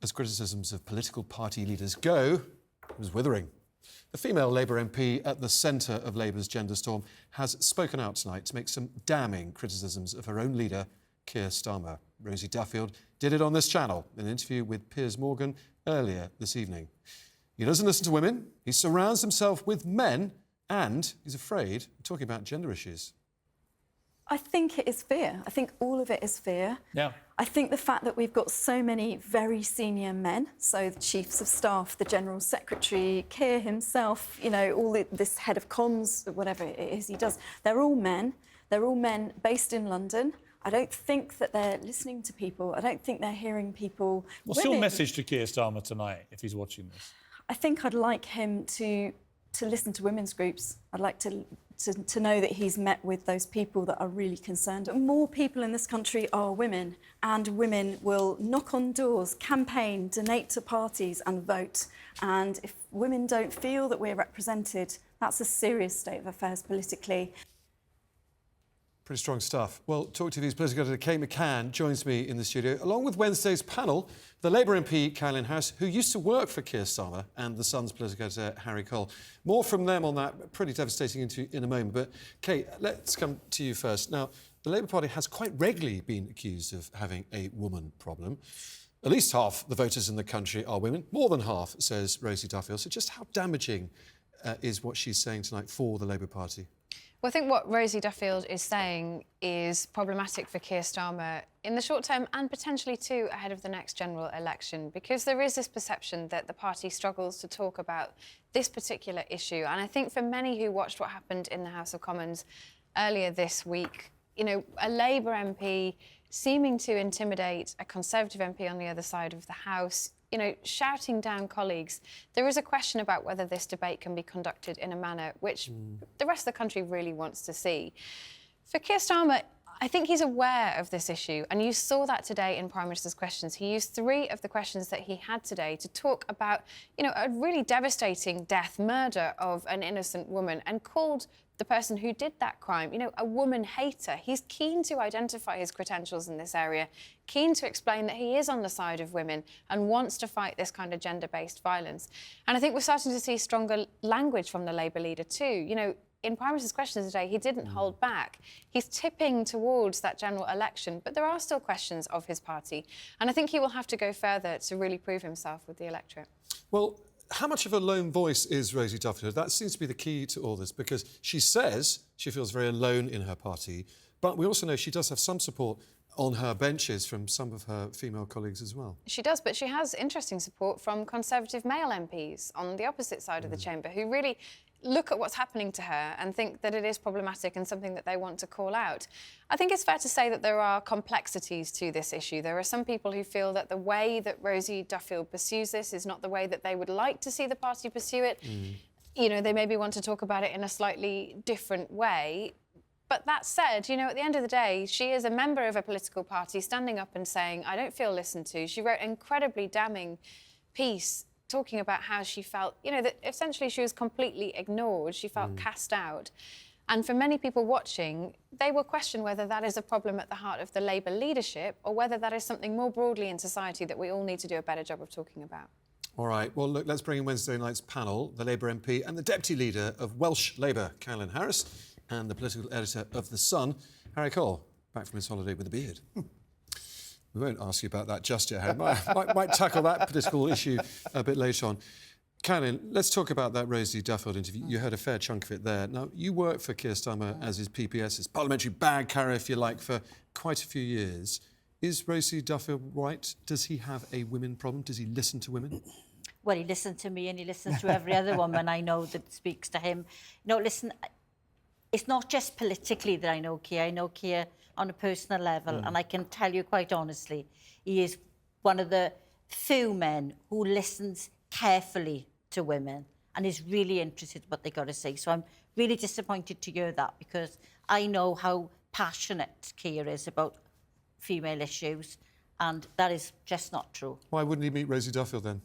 As criticisms of political party leaders go, it was withering. The female Labour MP at the centre of Labour's gender storm has spoken out tonight to make some damning criticisms of her own leader, Keir Starmer. Rosie Duffield did it on this channel in an interview with Piers Morgan earlier this evening. He doesn't listen to women, he surrounds himself with men, and he's afraid of talking about gender issues. I think it is fear. I think all of it is fear. Yeah. I think the fact that we've got so many very senior men, so the chiefs of staff, the general secretary, Keir himself, you know, this head of comms, whatever it is he does, they're all men. They're all men based in London. I don't think that they're listening to people. I don't think they're hearing people. What's your message to Keir Starmer tonight, if he's watching this? I think I'd like him to listen to women's groups. I'd like to know that he's met with those people that are really concerned. More people in this country are women, and women will knock on doors, campaign, donate to parties and vote. And if women don't feel that we're represented, that's a serious state of affairs politically. Pretty strong stuff. Well, talkTV's political editor Kate McCann joins me in the studio, along with Wednesday's panel, the Labour MP Carolyn Harris, who used to work for Keir Starmer, and the Sun's political editor Harry Cole. More from them on that pretty devastating interview in a moment. But, Kate, let's come to you first. Now, the Labour Party has quite regularly been accused of having a woman problem. At least half the voters in the country are women. More than half, says Rosie Duffield. So just how damaging is what she's saying tonight for the Labour Party? Well, I think what Rosie Duffield is saying is problematic for Keir Starmer in the short term and potentially too ahead of the next general election, because there is this perception that the party struggles to talk about this particular issue. And I think for many who watched what happened in the House of Commons earlier this week, you know, a Labour MP seeming to intimidate a Conservative MP on the other side of the House, you know, shouting down colleagues, there is a question about whether this debate can be conducted in a manner which the rest of the country really wants to see. For Keir Starmer, I think he's aware of this issue, and you saw that today in Prime Minister's questions. He used 3 of the questions that he had today to talk about, you know, a really devastating death, murder of an innocent woman, and called the person who did that crime, you know, a woman hater. He's keen to identify his credentials in this area, keen to explain that he is on the side of women and wants to fight this kind of gender-based violence. And I think we're starting to see stronger language from the Labour leader too. You know, in Prime Minister's questions today, he didn't hold back. He's tipping towards that general election, but there are still questions of his party. And I think he will have to go further to really prove himself with the electorate. Well, how much of a lone voice is Rosie Duffield? That seems to be the key to all this, because she says she feels very alone in her party, but we also know she does have some support on her benches from some of her female colleagues as well. She does, but she has interesting support from Conservative male MPs on the opposite side of the chamber who really look at what's happening to her and think that it is problematic and something that they want to call out. I think it's fair to say that there are complexities to this issue. There are some people who feel that the way that Rosie Duffield pursues this is not the way that they would like to see the party pursue it. You know, they maybe want to talk about it in a slightly different way. But that said, you know, at the end of the day, she is a member of a political party standing up and saying, I don't feel listened to. She wrote an incredibly damning piece talking about how she felt, you know, that essentially she was completely ignored. She felt cast out. And for many people watching, they will question whether that is a problem at the heart of the Labour leadership or whether that is something more broadly in society that we all need to do a better job of talking about. All right, well, look, let's bring in Wednesday night's panel, the Labour MP and the Deputy Leader of Welsh Labour, Carolyn Harris, and the political editor of The Sun, Harry Cole, back from his holiday with a beard. We won't ask you about that just yet, Harry. Might tackle that political issue a bit later on. Carolyn, let's talk about that Rosie Duffield interview. You heard a fair chunk of it there. Now, you worked for Keir Starmer as his PPS, his parliamentary bag carrier, if you like, for quite a few years. Is Rosie Duffield right? Does he have a women problem? Does he listen to women? Well, he listens to me and he listens to every other woman I know that speaks to him. No, listen, it's not just politically that I know Keir on a personal level, and I can tell you quite honestly, he is one of the few men who listens carefully to women and is really interested in what they got to say. So I'm really disappointed to hear that, because I know how passionate Keir is about female issues, and that is just not true. Why wouldn't he meet Rosie Duffield then?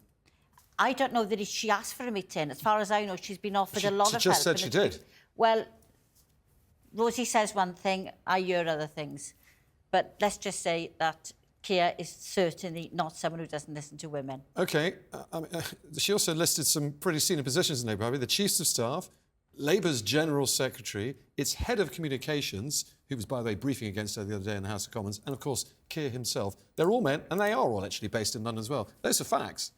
I don't know that she asked for a meeting. As far as I know, she's been offered a lot of help. She just said she did. Well, Rosie says one thing, I hear other things. But let's just say that Keir is certainly not someone who doesn't listen to women. OK. She also listed some pretty senior positions in Labour Party. The Chiefs of Staff, Labour's General Secretary, its Head of Communications, who was, by the way, briefing against her the other day in the House of Commons, and, of course, Keir himself. They're all men, and they are all actually based in London as well. Those are facts.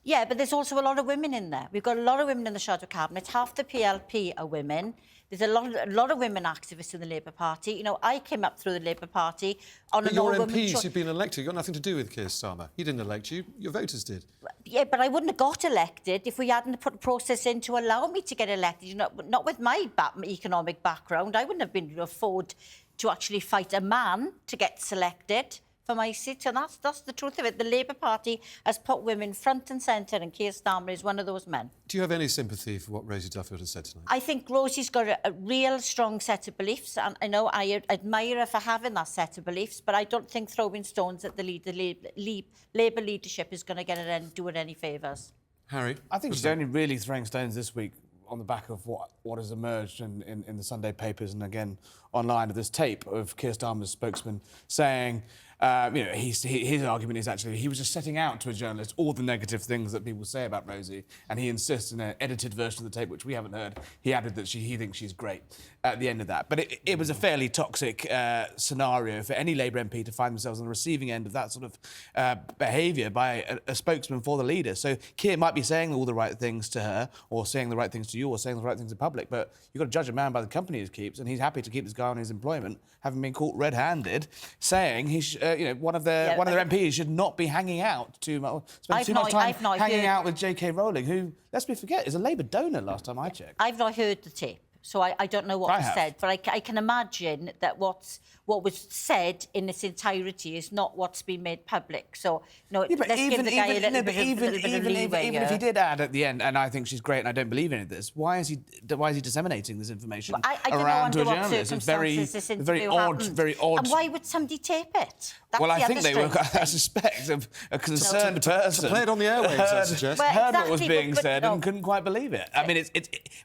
Yeah, but there's also a lot of women in there. We've got a lot of women in the Shadow Cabinet. Half the PLP are women. There's a lot of women activists in the Labour Party. You know, I came up through the Labour Party on but an your all-woman... MPs who've been elected, you've got nothing to do with Keir Starmer. He didn't elect you, your voters did. Yeah, but I wouldn't have got elected if we hadn't put a process in to allow me to get elected. You know, not with my economic background. I wouldn't have been able to afford to actually fight a man to get selected for my seat, and that's the truth of it. The Labour Party has put women front and centre, and Keir Starmer is one of those men. Do you have any sympathy for what Rosie Duffield has said tonight? I think Rosie's got a real strong set of beliefs, and I know I admire her for having that set of beliefs, but I don't think throwing stones at the Labour leadership is going to get her and do it any favours. Harry? I think she's only really throwing stones this week on the back of what has emerged in the Sunday papers and again online of this tape of Keir Starmer's spokesman saying, you know, his argument is actually he was just setting out to a journalist all the negative things that people say about Rosie, and he insists in an edited version of the tape, which we haven't heard, he added that he thinks she's great at the end of that. But it was a fairly toxic scenario for any Labour MP to find themselves on the receiving end of that sort of behaviour by a spokesman for the leader. So Keir might be saying all the right things to her, or saying the right things to you, or saying the right things in public, but you've got to judge a man by the company he keeps, and he's happy to keep this guy on his employment, having been caught red-handed, saying he's, you know, one of their MPs should not be hanging out too much, spend too much time hanging out with JK Rowling, who, lest we forget, is a Labour donor last time I checked. I've not heard the tape, so I don't know what was said, but I can imagine that what was said in its entirety is not what's been made public. So, no, Yeah, let's give the guy a little bit of leeway. Even if he did add at the end, and I think she's great and I don't believe any of this, why is he disseminating this information around to a journalist? It's very odd. And why would somebody tape it? That's well, I think they were, I suspect, a concerned person. To play it on the airwaves, I suggest. Heard what was being said and couldn't quite believe it. I mean,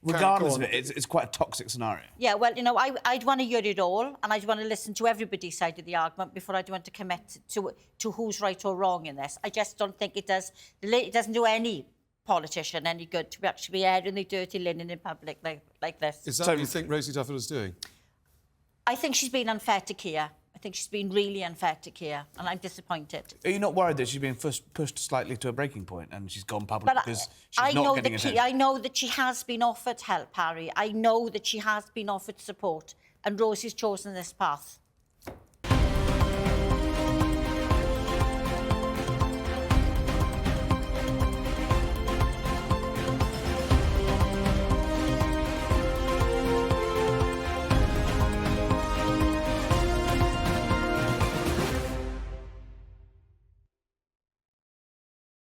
regardless of it, it's quite a toxic scenario. Yeah, well, you know, I'd want to hear it all, and I'd want to listen to everybody's side of the argument before I'd want to commit to who's right or wrong in this. I just don't think it does. It doesn't do any politician any good to actually be airing the dirty linen in public like this. Is that what you think Rosie Duffield is doing? I think she's been unfair to Keir. I think she's been really unfair to Keir, and I'm disappointed. Are you not worried that she's been pushed slightly to a breaking point and she's gone public because she's not getting attention? I know that she has been offered help, Harry. I know that she has been offered support, and Rosie's chosen this path.